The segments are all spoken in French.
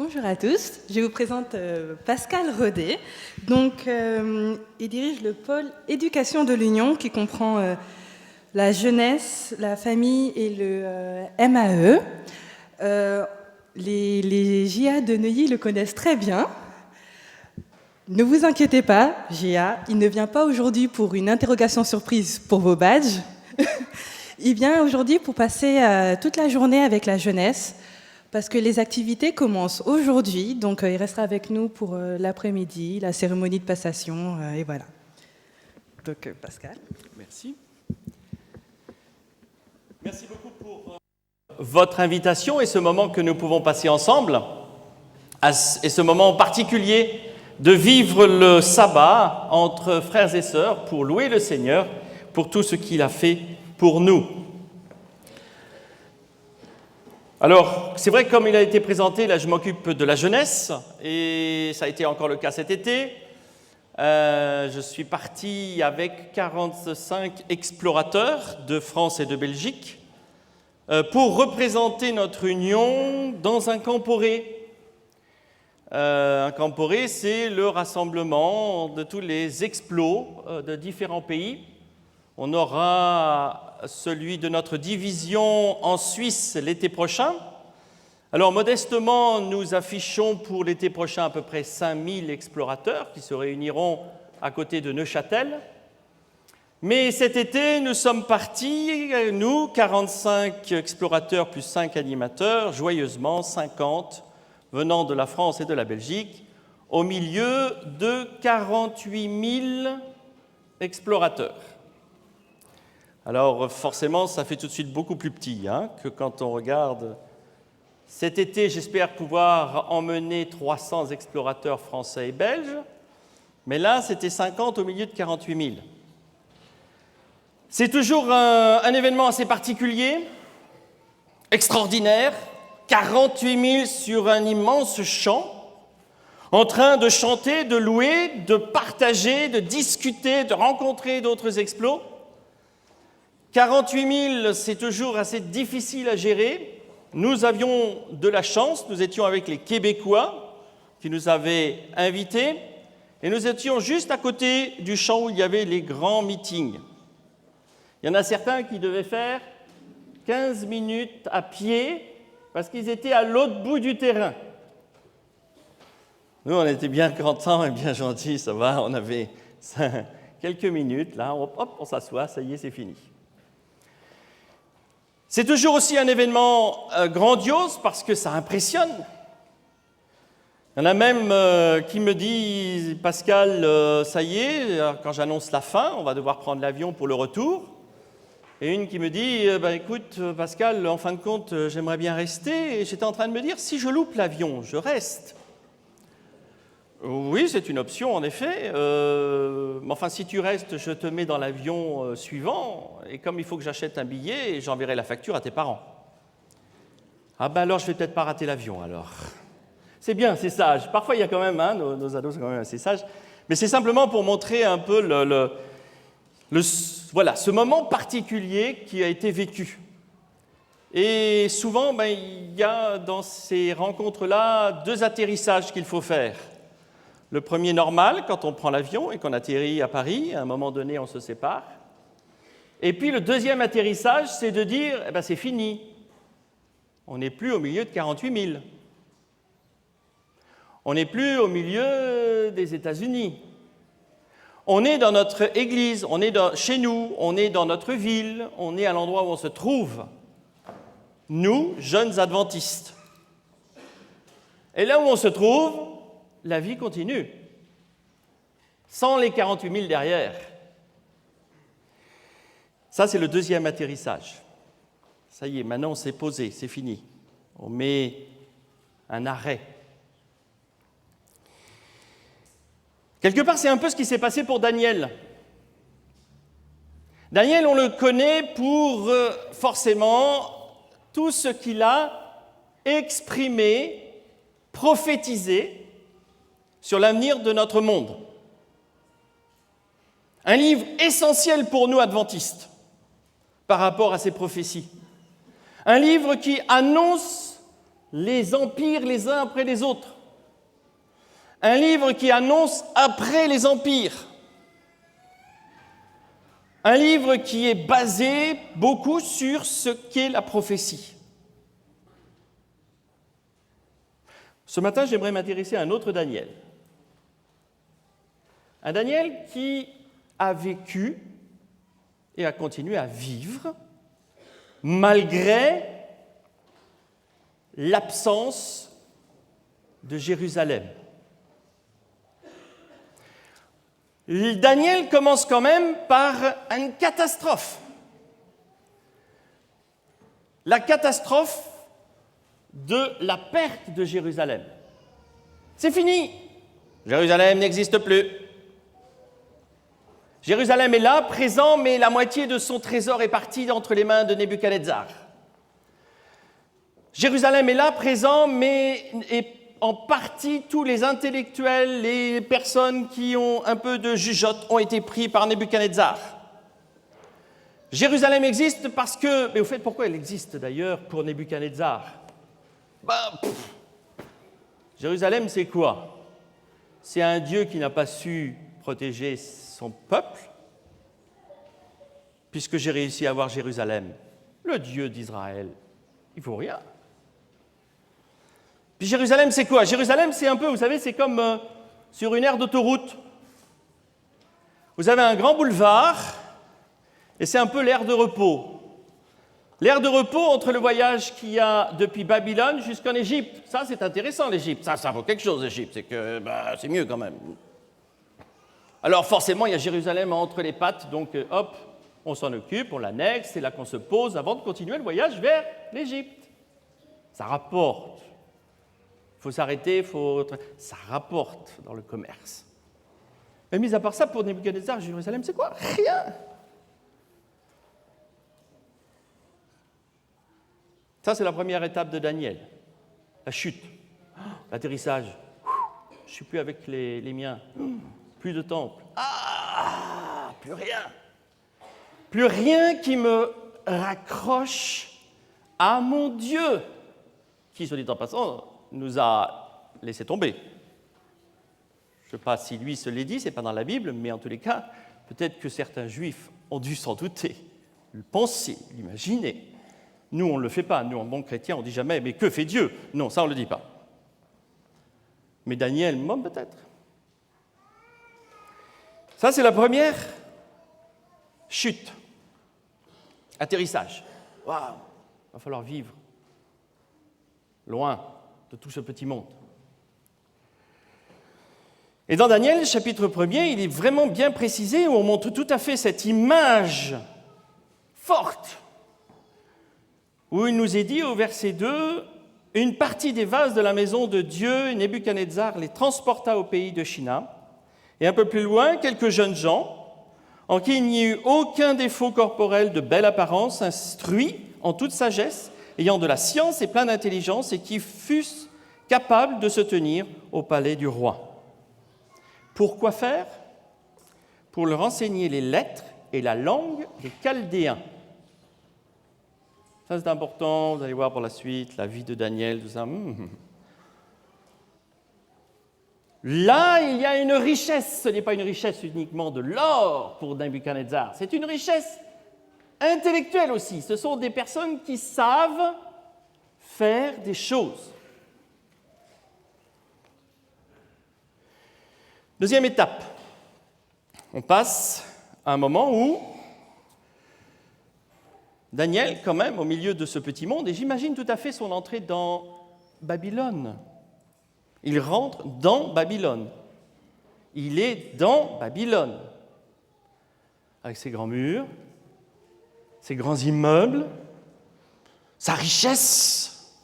Bonjour à tous, je vous présente Pascal Rodet. Il dirige le pôle éducation de l'Union qui comprend la jeunesse, la famille et le MAE. Les JA de Neuilly le connaissent très bien. Ne vous inquiétez pas, JA, il ne vient pas aujourd'hui pour une interrogation surprise pour vos badges. Il vient aujourd'hui pour passer toute la journée avec la jeunesse, parce que les activités commencent aujourd'hui, donc il restera avec nous pour l'après-midi, la cérémonie de passation, et voilà. Donc Pascal. Merci. Merci beaucoup pour votre invitation et ce moment que nous pouvons passer ensemble, et ce moment particulier de vivre le sabbat entre frères et sœurs pour louer le Seigneur pour tout ce qu'il a fait pour nous. Alors, c'est vrai que comme il a été présenté, là je m'occupe de la jeunesse et ça a été encore le cas cet été. Je suis parti avec 45 explorateurs de France et de Belgique pour représenter notre union dans un camporé. Un camporé, c'est le rassemblement de tous les explos de différents pays. On aura celui de notre division en Suisse l'été prochain. Alors, modestement, nous affichons pour l'été prochain à peu près 5000 explorateurs qui se réuniront à côté de Neuchâtel. Mais cet été, nous sommes partis, nous, 45 explorateurs plus 5 animateurs, joyeusement 50 venant de la France et de la Belgique, au milieu de 48 000 explorateurs. Alors forcément, ça fait tout de suite beaucoup plus petit que quand on regarde. Cet été, j'espère pouvoir emmener 300 explorateurs français et belges, mais là, c'était 50 au milieu de 48 000. C'est toujours un événement assez particulier, extraordinaire, 48 000 sur un immense champ, en train de chanter, de louer, de partager, de discuter, de rencontrer d'autres explos. 48 000, c'est toujours assez difficile à gérer. Nous avions de la chance, nous étions avec les Québécois qui nous avaient invités et nous étions juste à côté du champ où il y avait les grands meetings. Il y en a certains qui devaient faire 15 minutes à pied parce qu'ils étaient à l'autre bout du terrain. Nous, on était bien contents et bien gentils, ça va, on avait quelques minutes, là, hop, on s'assoit, ça y est, c'est fini. C'est toujours aussi un événement grandiose parce que ça impressionne. Il y en a même qui me disent « Pascal, ça y est, quand j'annonce la fin, on va devoir prendre l'avion pour le retour. » Et une qui me dit « Écoute, Pascal, en fin de compte, j'aimerais bien rester. » Et j'étais en train de me dire « Si je loupe l'avion, je reste. » Oui, c'est une option, en effet. Mais enfin, si tu restes, je te mets dans l'avion suivant. Et comme il faut que j'achète un billet, j'enverrai la facture à tes parents. Ah ben alors, je vais peut-être pas rater l'avion, alors. C'est bien, c'est sage. Parfois, il y a quand même, nos ados sont quand même assez sages. Mais c'est simplement pour montrer un peu voilà, ce moment particulier qui a été vécu. Et souvent, il y a dans ces rencontres-là 2 atterrissages qu'il faut faire. Le premier normal, quand on prend l'avion et qu'on atterrit à Paris, à un moment donné, on se sépare. Et puis le deuxième atterrissage, c'est de dire, c'est fini. On n'est plus au milieu de 48 000. On n'est plus au milieu des États-Unis. On est dans notre église, on est chez nous, on est dans notre ville, on est à l'endroit où on se trouve. Nous, jeunes adventistes. Et là où on se trouve, la vie continue, sans les 48 000 derrière. Ça, c'est le deuxième atterrissage. Ça y est, maintenant, on s'est posé, c'est fini. On met un arrêt. Quelque part, c'est un peu ce qui s'est passé pour Daniel. Daniel, on le connaît pour, forcément, tout ce qu'il a exprimé, prophétisé, sur l'avenir de notre monde. Un livre essentiel pour nous adventistes par rapport à ces prophéties. Un livre qui annonce les empires les uns après les autres. Un livre qui annonce après les empires. Un livre qui est basé beaucoup sur ce qu'est la prophétie. Ce matin, j'aimerais m'intéresser à un autre Daniel. Un Daniel qui a vécu et a continué à vivre malgré l'absence de Jérusalem. Daniel commence quand même par une catastrophe. La catastrophe de la perte de Jérusalem. C'est fini. Jérusalem n'existe plus. Jérusalem est là, présent, mais la moitié de son trésor est partie entre les mains de Nebuchadnezzar. Jérusalem est là, présent, mais en partie, tous les intellectuels, les personnes qui ont un peu de jugeote ont été pris par Nebuchadnezzar. Jérusalem existe parce que... Mais au fait, pourquoi elle existe d'ailleurs pour Nebuchadnezzar ? Jérusalem, c'est quoi ? C'est un Dieu qui n'a pas su protéger son peuple, puisque j'ai réussi à avoir Jérusalem, le Dieu d'Israël. Il ne faut rien. Puis Jérusalem, c'est quoi ? Jérusalem, c'est un peu, vous savez, c'est comme sur une aire d'autoroute. Vous avez un grand boulevard, et c'est un peu l'aire de repos. L'aire de repos entre le voyage qu'il y a depuis Babylone jusqu'en Égypte. Ça, c'est intéressant, l'Égypte. Ça vaut quelque chose, l'Égypte. C'est que c'est mieux quand même. Alors forcément, il y a Jérusalem entre les pattes, donc hop, on s'en occupe, on l'annexe, c'est là qu'on se pose avant de continuer le voyage vers l'Égypte. Ça rapporte. Il faut s'arrêter, ça rapporte dans le commerce. Mais mis à part ça, pour Nebuchadnezzar, Jérusalem, c'est quoi ? Rien. Ça, c'est la première étape de Daniel. La chute, l'atterrissage. Je ne suis plus avec les miens. Plus de temple. Plus rien. Plus rien qui me raccroche à mon Dieu, qui, soit dit en passant, nous a laissé tomber. Je ne sais pas si lui se l'est dit, ce n'est pas dans la Bible, mais en tous les cas, peut-être que certains Juifs ont dû s'en douter, le penser, l'imaginer. Nous, on ne le fait pas. Nous, en bon chrétien, on ne dit jamais « mais que fait Dieu ?» Non, ça, on ne le dit pas. Mais Daniel, moi, peut-être. Ça, c'est la première chute. Atterrissage. Waouh, il va falloir vivre loin de tout ce petit monde. Et dans Daniel, chapitre 1er, il est vraiment bien précisé, où on montre tout à fait cette image forte, où il nous est dit au verset 2, « Une partie des vases de la maison de Dieu, Nebuchadnezzar les transporta au pays de China. » Et un peu plus loin, quelques jeunes gens, en qui il n'y eut aucun défaut corporel de belle apparence, instruits en toute sagesse, ayant de la science et plein d'intelligence, et qui fussent capables de se tenir au palais du roi. Pourquoi faire ? Pour leur enseigner les lettres et la langue des Chaldéens. Ça, c'est important, vous allez voir pour la suite, la vie de Daniel, tout ça. Là, il y a une richesse. Ce n'est pas une richesse uniquement de l'or pour Nebuchadnezzar, c'est une richesse intellectuelle aussi. Ce sont des personnes qui savent faire des choses. Deuxième étape. On passe à un moment où Daniel, quand même, au milieu de ce petit monde, et j'imagine tout à fait son entrée dans Babylone. Il rentre dans Babylone. Il est dans Babylone. Avec ses grands murs, ses grands immeubles, sa richesse,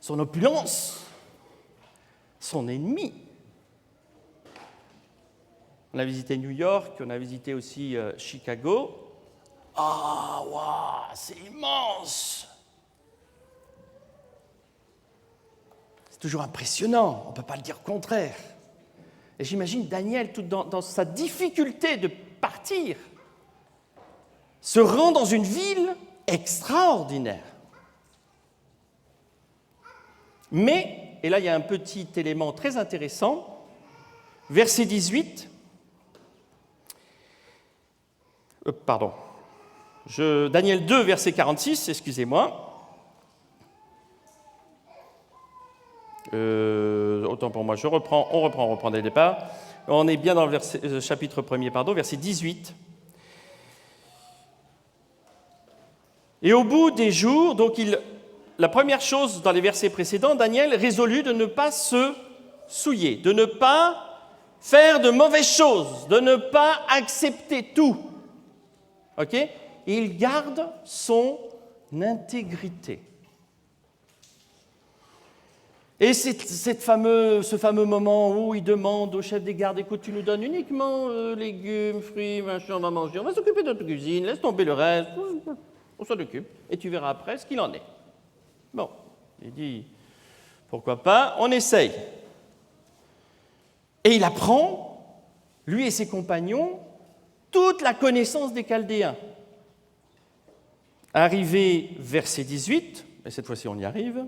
son opulence, son ennemi. On a visité New York, on a visité aussi Chicago. Waouh, c'est immense! C'est toujours impressionnant, on ne peut pas le dire le contraire. Et j'imagine Daniel, tout dans sa difficulté de partir, se rend dans une ville extraordinaire. Mais, et là il y a un petit élément très intéressant, verset 18, Daniel 2, verset 46, excusez-moi. Autant pour moi, on reprend dès le départ. On est bien dans le chapitre 1er, verset 18. Et au bout des jours, donc la première chose dans les versets précédents, Daniel résolut de ne pas se souiller, de ne pas faire de mauvaises choses, de ne pas accepter tout. Ok ? Et il garde son intégrité. Et ce fameux moment où il demande au chef des gardes, écoute, tu nous donnes uniquement légumes, fruits, machin, on va manger, on va s'occuper de notre cuisine, laisse tomber le reste, on s'en occupe, et tu verras après ce qu'il en est. Bon, il dit, pourquoi pas, on essaye. Et il apprend, lui et ses compagnons, toute la connaissance des Chaldéens. Arrivé verset 18, et cette fois-ci on y arrive,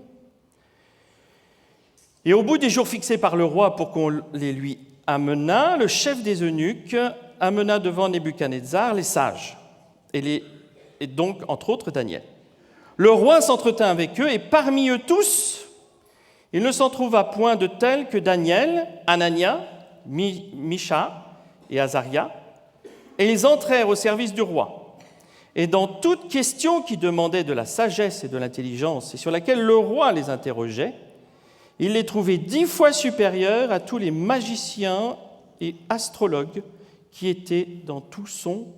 et au bout des jours fixés par le roi pour qu'on les lui amena, le chef des eunuques amena devant Nebuchadnezzar les sages, et donc, entre autres, Daniel. Le roi s'entretint avec eux, et parmi eux tous, il ne s'en trouva point de tels que Daniel, Anania, Micha et Azaria, et ils entrèrent au service du roi. Et dans toute question qui demandait de la sagesse et de l'intelligence, et sur laquelle le roi les interrogeait, il les trouvait 10 fois supérieurs à tous les magiciens et astrologues qui étaient dans tout son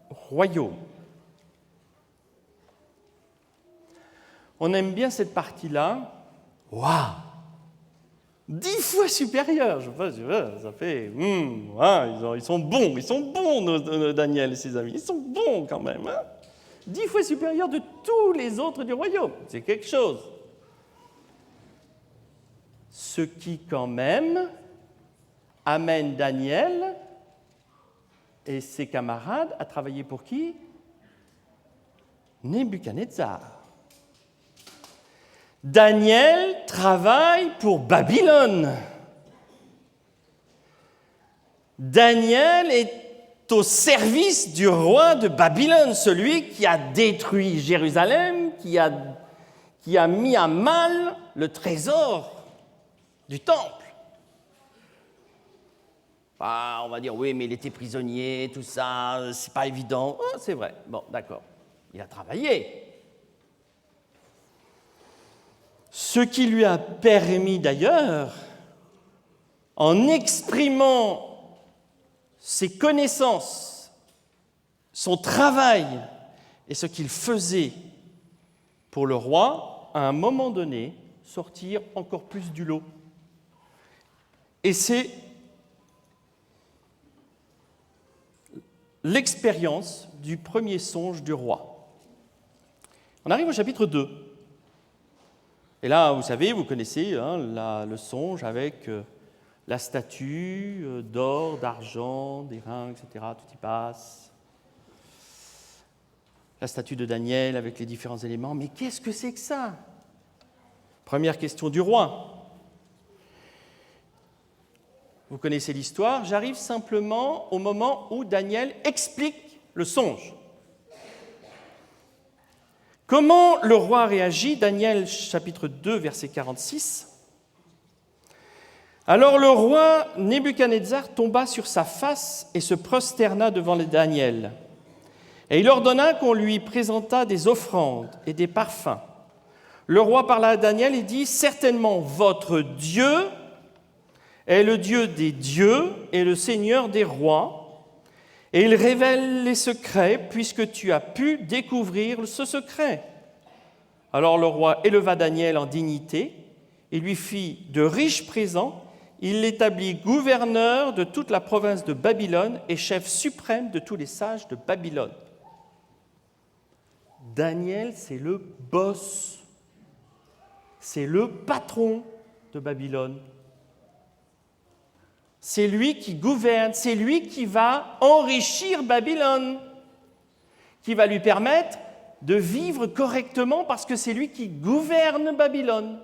royaume. On aime bien cette partie-là. Waouh! 10 fois supérieurs! Je sais pas, ça fait... ils sont bons, Daniel et ses amis. Ils sont bons quand même. 10 fois supérieurs de tous les autres du royaume. C'est quelque chose. Ce qui, quand même, amène Daniel et ses camarades à travailler pour qui? Nebuchadnezzar. Daniel travaille pour Babylone. Daniel est au service du roi de Babylone, celui qui a détruit Jérusalem, qui a mis à mal le trésor du temple. On va dire, oui, mais il était prisonnier, tout ça, c'est pas évident. Oh, c'est vrai, bon, d'accord. Il a travaillé. Ce qui lui a permis d'ailleurs, en exprimant ses connaissances, son travail et ce qu'il faisait pour le roi, à un moment donné, sortir encore plus du lot. Et c'est l'expérience du premier songe du roi. On arrive au chapitre 2. Et là, vous savez, vous connaissez le songe avec la statue d'or, d'argent, d'airain, etc. Tout y passe. La statue de Daniel avec les différents éléments. Mais qu'est-ce que c'est que ça? Première question du roi. Vous connaissez l'histoire. J'arrive simplement au moment où Daniel explique le songe. Comment le roi réagit? Daniel, chapitre 2, verset 46. Alors le roi Nebuchadnezzar tomba sur sa face et se prosterna devant Daniel. Et il ordonna qu'on lui présentât des offrandes et des parfums. Le roi parla à Daniel et dit « Certainement, votre Dieu est le Dieu des dieux et le Seigneur des rois, et il révèle les secrets puisque tu as pu découvrir ce secret. » Alors le roi éleva Daniel en dignité et lui fit de riches présents. Il l'établit gouverneur de toute la province de Babylone et chef suprême de tous les sages de Babylone. Daniel, c'est le boss, c'est le patron de Babylone. C'est lui qui gouverne, c'est lui qui va enrichir Babylone, qui va lui permettre de vivre correctement parce que c'est lui qui gouverne Babylone.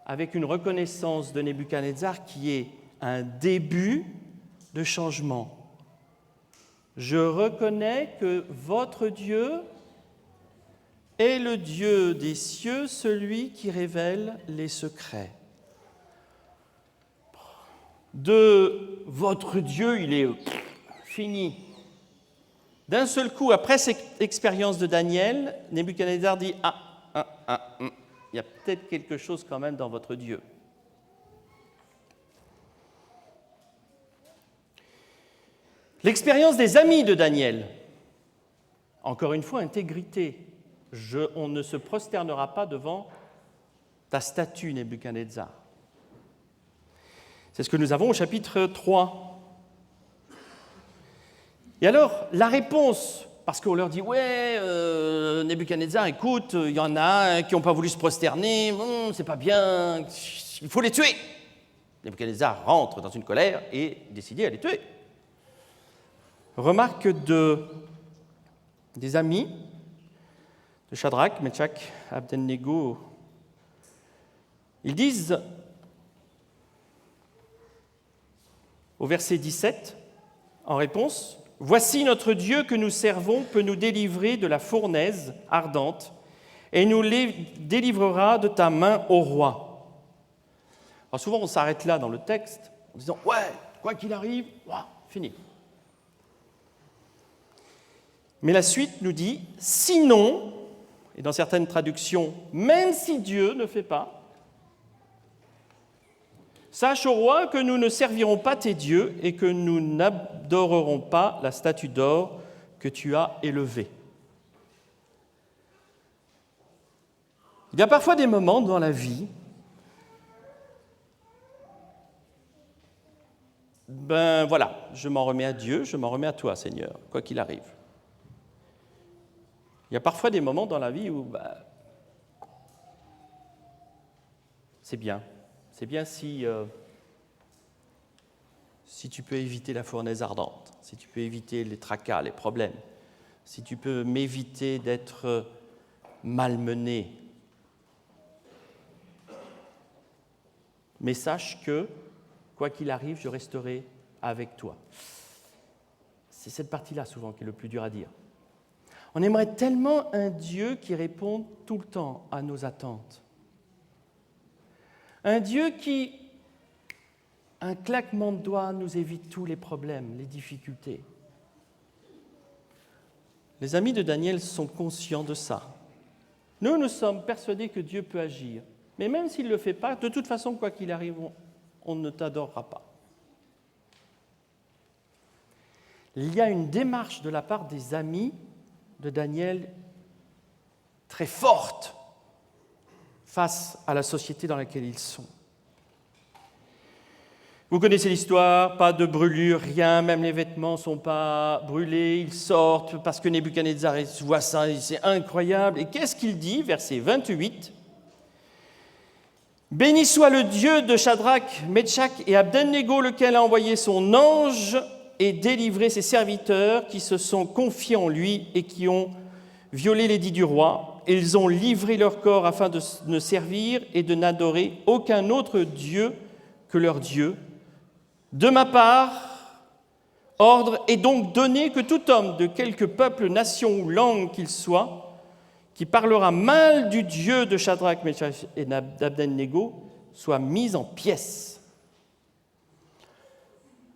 avec une reconnaissance de Nebuchadnezzar qui est un début de changement. Je reconnais que votre Dieu est le Dieu des cieux, celui qui révèle les secrets. De votre Dieu, il est fini. D'un seul coup, après cette expérience de Daniel, Nebuchadnezzar dit il y a peut-être quelque chose quand même dans votre Dieu. L'expérience des amis de Daniel, encore une fois, intégrité. On ne se prosternera pas devant ta statue, Nebuchadnezzar. C'est ce que nous avons au chapitre 3. Et alors, la réponse, parce qu'on leur dit « Ouais, Nebuchadnezzar, écoute, il y en a qui n'ont pas voulu se prosterner, c'est pas bien, il faut les tuer !» Nebuchadnezzar rentre dans une colère et décide à les tuer. Remarque des amis de Shadrach, Meshach, Abednego. Ils disent, au verset 17, en réponse, « Voici notre Dieu que nous servons peut nous délivrer de la fournaise ardente et nous délivrera de ta main au roi. » Alors souvent, on s'arrête là dans le texte en disant « Ouais, quoi qu'il arrive, fini. » Mais la suite nous dit « Sinon, et dans certaines traductions, même si Dieu ne fait pas, sache au roi que nous ne servirons pas tes dieux et que nous n'adorerons pas la statue d'or que tu as élevée. » Il y a parfois des moments dans la vie, je m'en remets à Dieu, je m'en remets à toi, Seigneur, quoi qu'il arrive. Il y a parfois des moments dans la vie où c'est bien si tu peux éviter la fournaise ardente, si tu peux éviter les tracas, les problèmes, si tu peux m'éviter d'être malmené. Mais sache que, quoi qu'il arrive, je resterai avec toi. C'est cette partie-là souvent qui est le plus dur à dire. On aimerait tellement un Dieu qui réponde tout le temps à nos attentes. Un Dieu qui, un claquement de doigts, nous évite tous les problèmes, les difficultés. Les amis de Daniel sont conscients de ça. Nous sommes persuadés que Dieu peut agir. Mais même s'il ne le fait pas, de toute façon, quoi qu'il arrive, on ne t'adorera pas. Il y a une démarche de la part des amis de Daniel très forte face à la société dans laquelle ils sont. Vous connaissez l'histoire, pas de brûlure, rien, même les vêtements ne sont pas brûlés, ils sortent parce que Nebuchadnezzar voit ça, c'est incroyable. Et qu'est-ce qu'il dit, verset 28 ? « Béni soit le Dieu de Shadrach, Meshach et Abednego, lequel a envoyé son ange et délivré ses serviteurs qui se sont confiés en lui et qui ont violé l'édit du roi. Ils ont livré leur corps afin de ne servir et de n'adorer aucun autre Dieu que leur Dieu. De ma part, ordre est donc donné que tout homme de quelque peuple, nation ou langue qu'il soit, qui parlera mal du Dieu de Shadrach, Meshach et Abednego, soit mis en pièces. »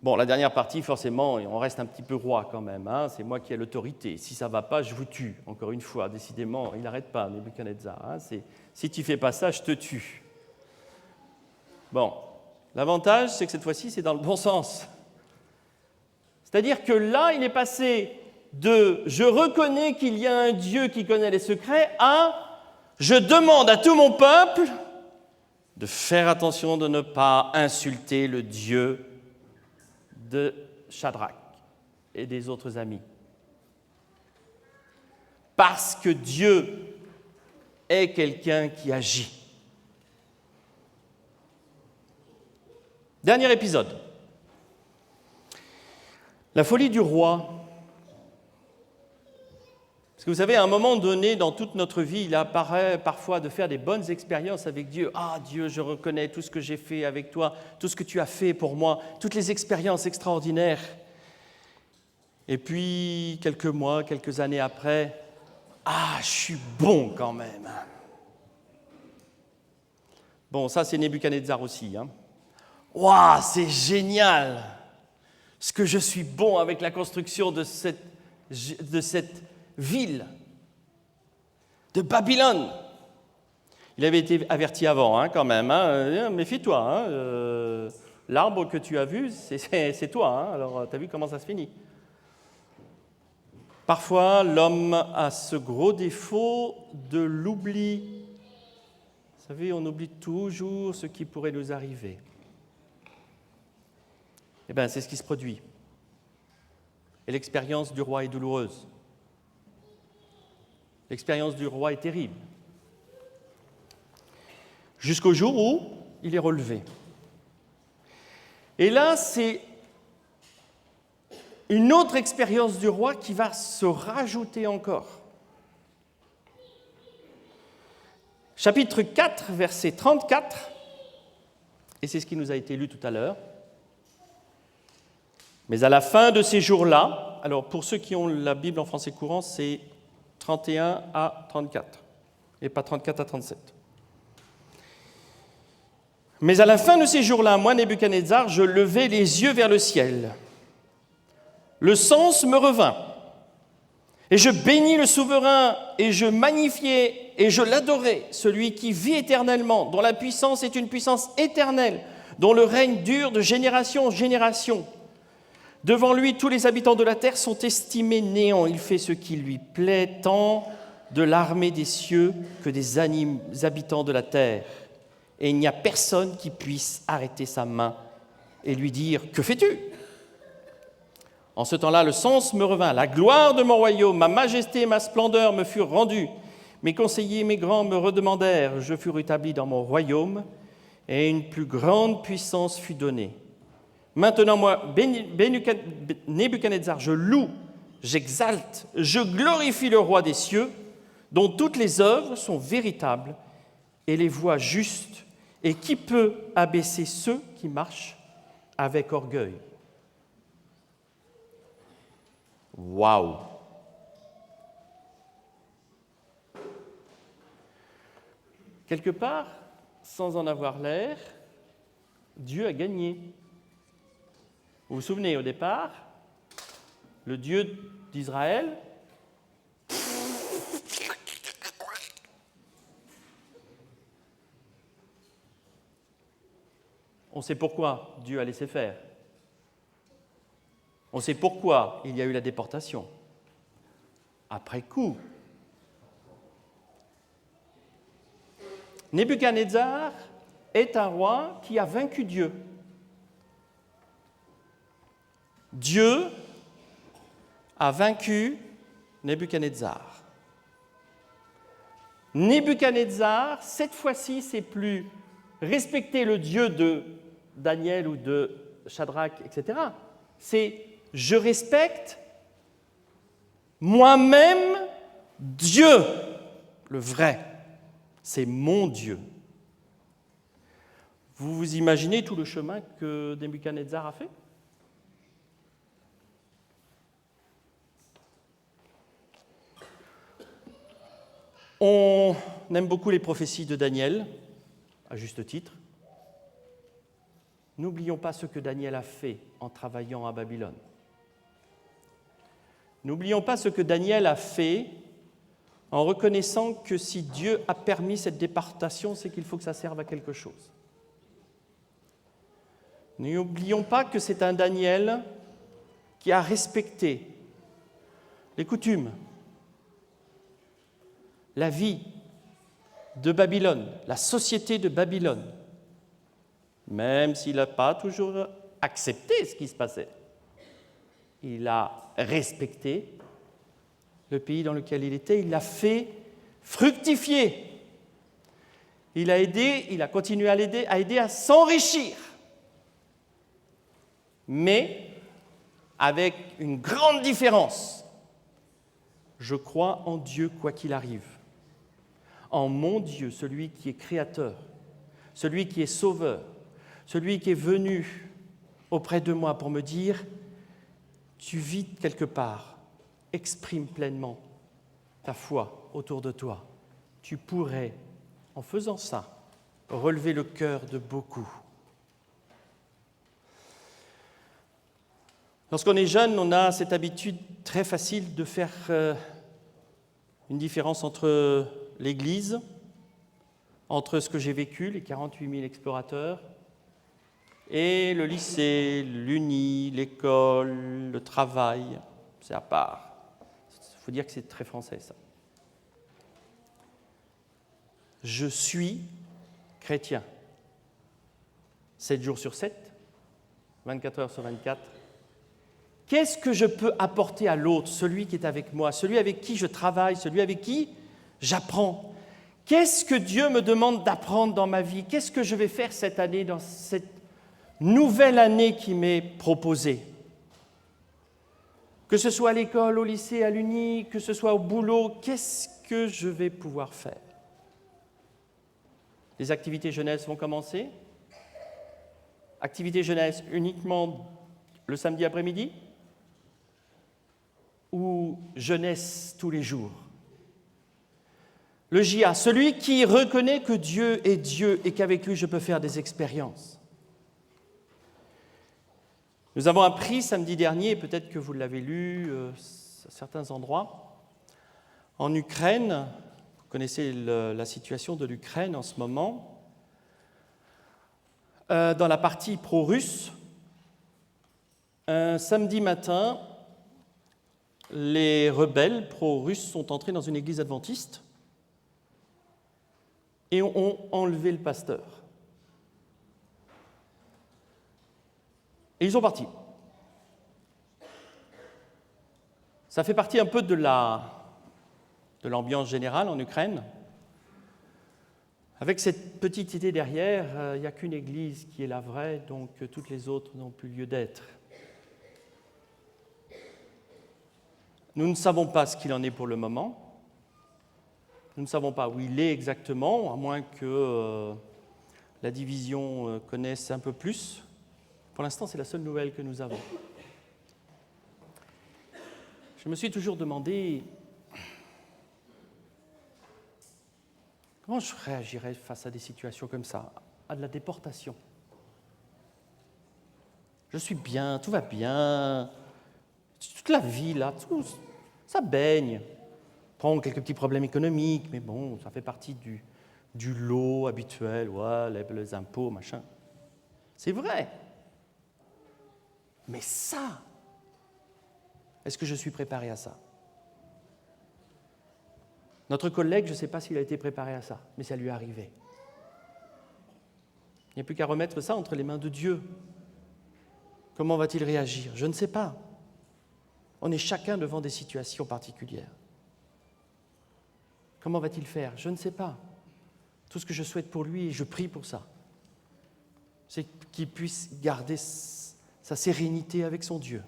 Bon, la dernière partie, forcément, on reste un petit peu roi quand même. C'est moi qui ai l'autorité. Si ça ne va pas, je vous tue. Encore une fois, décidément, il n'arrête pas, Nebuchadnezzar. Si tu ne fais pas ça, je te tue. Bon, l'avantage, c'est que cette fois-ci, c'est dans le bon sens. C'est-à-dire que là, il est passé de « je reconnais qu'il y a un Dieu qui connaît les secrets » à « je demande à tout mon peuple de faire attention de ne pas insulter le Dieu de Shadrach et des autres amis. Parce que Dieu est quelqu'un qui agit. » Dernier épisode. La folie du roi. Parce que vous savez, à un moment donné dans toute notre vie, il apparaît parfois de faire des bonnes expériences avec Dieu. Ah Dieu, je reconnais tout ce que j'ai fait avec toi, tout ce que tu as fait pour moi, toutes les expériences extraordinaires. Et puis, quelques mois, quelques années après, ah, je suis bon quand même. Bon, ça c'est Nebuchadnezzar aussi. Waouh, c'est génial! Ce que je suis bon avec la construction de cette ville, de Babylone. Il avait été averti avant, quand même. Méfie-toi. L'arbre que tu as vu, c'est toi. Alors, tu as vu comment ça se finit. Parfois, l'homme a ce gros défaut de l'oubli. Vous savez, on oublie toujours ce qui pourrait nous arriver. Eh bien, c'est ce qui se produit. Et l'expérience du roi est douloureuse. L'expérience du roi est terrible. Jusqu'au jour où il est relevé. Et là, c'est une autre expérience du roi qui va se rajouter encore. Chapitre 4, verset 34, et c'est ce qui nous a été lu tout à l'heure. Mais à la fin de ces jours-là, alors pour ceux qui ont la Bible en français courant, c'est 31 à 34, et pas 34 à 37. Mais à la fin de ces jours-là, moi, Nebuchadnezzar, je levai les yeux vers le ciel. Le sens me revint, et je bénis le souverain, et je magnifiai, et je l'adorai, celui qui vit éternellement, dont la puissance est une puissance éternelle, dont le règne dure de génération en génération. Devant lui, tous les habitants de la terre sont estimés néants. Il fait ce qui lui plaît, tant de l'armée des cieux que des habitants de la terre. Et il n'y a personne qui puisse arrêter sa main et lui dire « Que fais-tu » ? En ce temps-là, le sens me revint. La gloire de mon royaume, ma majesté et ma splendeur me furent rendues. Mes conseillers, mes grands me redemandèrent. Je fus rétabli dans mon royaume et une plus grande puissance fut donnée. Maintenant, moi, Nebuchadnezzar, je loue, j'exalte, je glorifie le roi des cieux, dont toutes les œuvres sont véritables et les voies justes, et qui peut abaisser ceux qui marchent avec orgueil. Waouh! Quelque part, sans en avoir l'air, Dieu a gagné. Vous vous souvenez, au départ, le Dieu d'Israël, on sait pourquoi Dieu a laissé faire. On sait pourquoi il y a eu la déportation. Après coup, Nebuchadnezzar est un roi qui a vaincu Dieu. Dieu a vaincu Nebuchadnezzar. Nebuchadnezzar, cette fois-ci, c'est plus respecter le Dieu de Daniel ou de Shadrach, etc. C'est je respecte moi-même Dieu, le vrai. C'est mon Dieu. Vous vous imaginez tout le chemin que Nebuchadnezzar a fait ? On aime beaucoup les prophéties de Daniel, à juste titre. N'oublions pas ce que Daniel a fait en travaillant à Babylone. N'oublions pas ce que Daniel a fait en reconnaissant que si Dieu a permis cette déportation, c'est qu'il faut que ça serve à quelque chose. N'oublions pas que c'est un Daniel qui a respecté les coutumes, la vie de Babylone, la société de Babylone, même s'il n'a pas toujours accepté ce qui se passait. Il a respecté le pays dans lequel il était, il l'a fait fructifier. Il a continué à aider à s'enrichir. Mais avec une grande différence. Je crois en Dieu quoi qu'il arrive. En mon Dieu, celui qui est créateur, celui qui est sauveur, celui qui est venu auprès de moi pour me dire « Tu vis quelque part, exprime pleinement ta foi autour de toi. Tu pourrais, en faisant ça, relever le cœur de beaucoup. » Lorsqu'on est jeune, on a cette habitude très facile de faire une différence entre l'Église, entre ce que j'ai vécu, les 48 000 explorateurs, et le lycée, l'uni, l'école, le travail, c'est à part. Il faut dire que c'est très français, ça. Je suis chrétien. 7 jours sur 7, 24 heures sur 24. Qu'est-ce que je peux apporter à l'autre, celui qui est avec moi, celui avec qui je travaille, celui avec qui j'apprends? Qu'est-ce que Dieu me demande d'apprendre dans ma vie? Qu'est-ce que je vais faire cette année, dans cette nouvelle année qui m'est proposée? Que ce soit à l'école, au lycée, à l'uni, que ce soit au boulot, qu'est-ce que je vais pouvoir faire? Les activités jeunesse vont commencer. Activités jeunesse uniquement le samedi après-midi? Ou jeunesse tous les jours? Le JA, celui qui reconnaît que Dieu est Dieu et qu'avec lui je peux faire des expériences. Nous avons appris samedi dernier, peut-être que vous l'avez lu à certains endroits, en Ukraine, vous connaissez la situation de l'Ukraine en ce moment, dans la partie pro-russe, un samedi matin, les rebelles pro-russes sont entrés dans une église adventiste et ont enlevé le pasteur. Et ils sont partis. Ça fait partie un peu de l'ambiance générale en Ukraine. Avec cette petite idée derrière, il n'y a qu'une église qui est la vraie, donc toutes les autres n'ont plus lieu d'être. Nous ne savons pas ce qu'il en est pour le moment. Nous ne savons pas où il est exactement, à moins que la division connaisse un peu plus. Pour l'instant, c'est la seule nouvelle que nous avons. Je me suis toujours demandé comment je réagirais face à des situations comme ça, à de la déportation. Je suis bien, tout va bien, toute la vie, là, tout, ça baigne. Prends quelques petits problèmes économiques, mais bon, ça fait partie du lot habituel, ouais, les impôts, machin. C'est vrai. Mais ça, est-ce que je suis préparé à ça? Notre collègue, je ne sais pas s'il a été préparé à ça, mais ça lui est arrivé. Il n'y a plus qu'à remettre ça entre les mains de Dieu. Comment va-t-il réagir? Je ne sais pas. On est chacun devant des situations particulières. Comment va-t-il faire? Je ne sais pas. Tout ce que je souhaite pour lui, et je prie pour ça, c'est qu'il puisse garder sa sérénité avec son Dieu.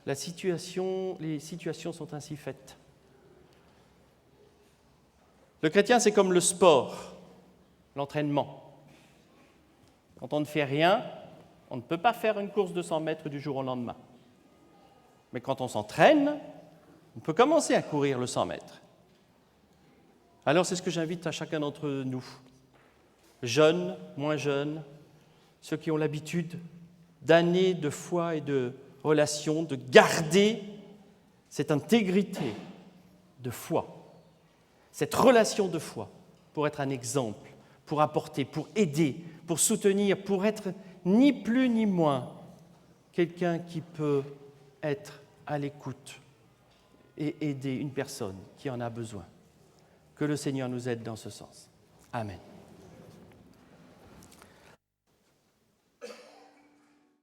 Les situations sont ainsi faites. Le chrétien, c'est comme le sport, l'entraînement. Quand on ne fait rien, on ne peut pas faire une course de 100 mètres du jour au lendemain. Mais quand on s'entraîne, on peut commencer à courir le 100 mètres. Alors c'est ce que j'invite à chacun d'entre nous, jeunes, moins jeunes, ceux qui ont l'habitude d'années de foi et de relation, de garder cette intégrité de foi, cette relation de foi, pour être un exemple, pour apporter, pour aider, pour soutenir, pour être ni plus ni moins quelqu'un qui peut être à l'écoute et aider une personne qui en a besoin. Que le Seigneur nous aide dans ce sens. Amen.